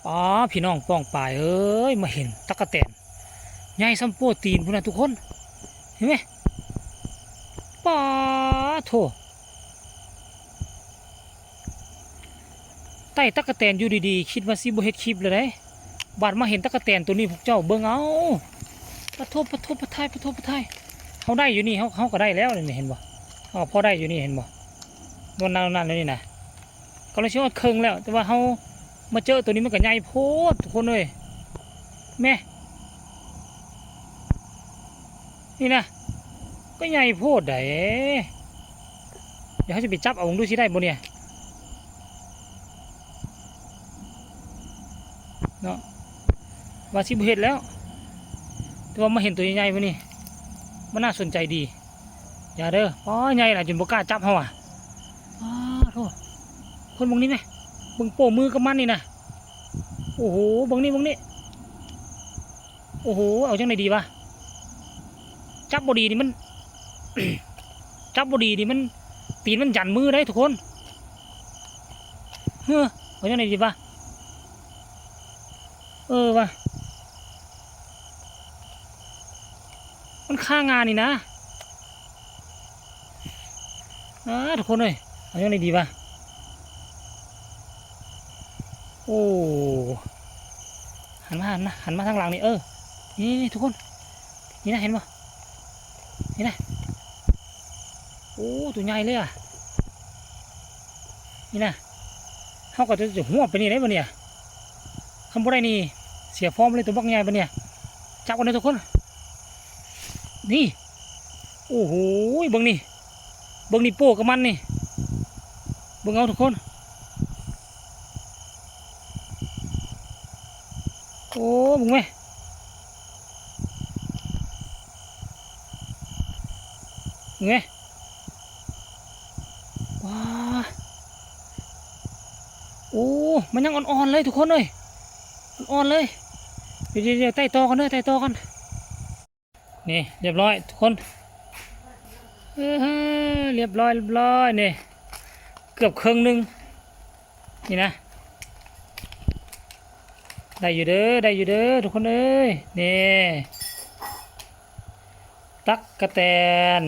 อ๋อพี่น้องป้องปายเอ้ยมาเห็นตั๊กแตนใหญ่ซ้ำโปรตีนพุ่นนะทุกคนเห็นไหมป้าโถใต้ตั๊กแตนอยู่ดีๆคิดว่าสิบ่เฮ็ดคลิปเลยได้บาดมาเห็นตั๊กแตนตัวนี้พวกเจ้าเบิ่งเอาปะโทปะไทยเขาได้อยู่นี่เขาก็ได้แล้วนี่เห็นบ่อ๋อพอได้อยู่นี่เห็นบ่นวลนั่นนี่นะก็เลยเชื่อว่าครึ่งแล้วแต่ว่าเขามาเจอตัวนี้มันก็ใหญ่โพดทุกคนเลยแม่นี่นะก็ใหญ่โพดได้เดี๋ยวเขาจะไปจับเอาดูสิได้บ่เนี่ยเนาะว่าสิบเห็ดแล้วแต่ว่ามาเห็นตัวใหญ่ๆวันนี้มันน่าสนใจดีอย่าเด้ออ๋อใหญ่ล่ะจนบ่กล้าจับเขาอ่ะอ๋อโทษคนบางนี้ไหมบึงโป้มือกับมันนี่นะโอ้โหบางนี้โอ้โหเอาจังไหนดีวะจับบดีนี่มัน จับบดีนี่มันตีนมันยันมือได้ทุกคนเฮ้อเอาจังไหนดีวะวะมันฆ่างานนี่นะทุกคนเลยเอาจังไหนดีวะโอ้หันมาทางหลังนี่นี่ทุกคนนี่นะเห็นปะนี่นะโอ้ตัวใหญ่เลยอ่ะนี่นะเขาก็จะหัวไปนี่ได้ปะเนี่ยคำพูดได้นี่เสียฟอร์มเลยตัวบักใหญ่ปะเนี่ยจับกันเลยทุกคนนี่โอ้โหเบิ้งนี่โป้กับมันนี่เบิ้งเอาทุกคนโอ้มึงไหมมึงไงว้าโอ้มันยังอ่อนๆเลยทุกคนเลยอ่อนๆเลยเดี๋ยวไต่ตอกันไต่ตอกันนี่เรียบร้อยทุกคนเรียบร้อยนี่เกือบครึ่งหนึ่งนี่นะได้อยู่เด้อทุกคนเอ้ยนี่ตักกะแตน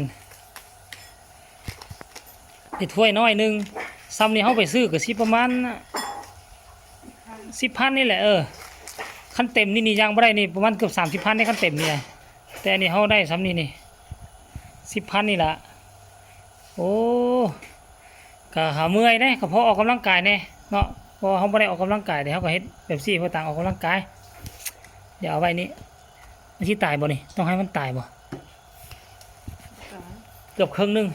อีถ้วยน้อยหนึ่งซ้ำนี่เขาไปซื้อก็สิประมาณ10,000นี่แหละขั้นเต็มนี่ยังไม่ได้นี่ประมาณเกือบ30,000ได้ขั้นเต็มนี่แต่อันนี้เขาได้ซ้ำนี่10,000นี่แหละโอ้ก็หาเมื่อยได้ก็พอออกกำลังกายเนี่ยเนาะพอเขาไม่ได้ออกกำลังกายเดี๋ยวเขาก็เฮ็ดแบบซี่เพื่อต่างออกกำลังกายเดี๋ยวเอาไว้นี่มันที่ตายบ่นี่ต้องให้มันตายบ่เกือบครึ่งนึง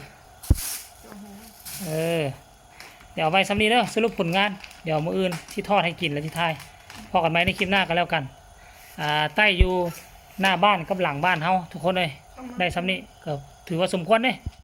เดี๋ยวเอาไว้ซ้ำนี้เด้อสรุปผลงานเดี๋ยวมื้ออื่นที่ทอดให้กินแล้วที่ทายพอกันไหมในคลิปหน้ากันแล้วกันใต้อยู่หน้าบ้านกับหลังบ้านเฮาทุกคนเลยได้ซ้ำนี้ก็ถือว่าสมควรเลย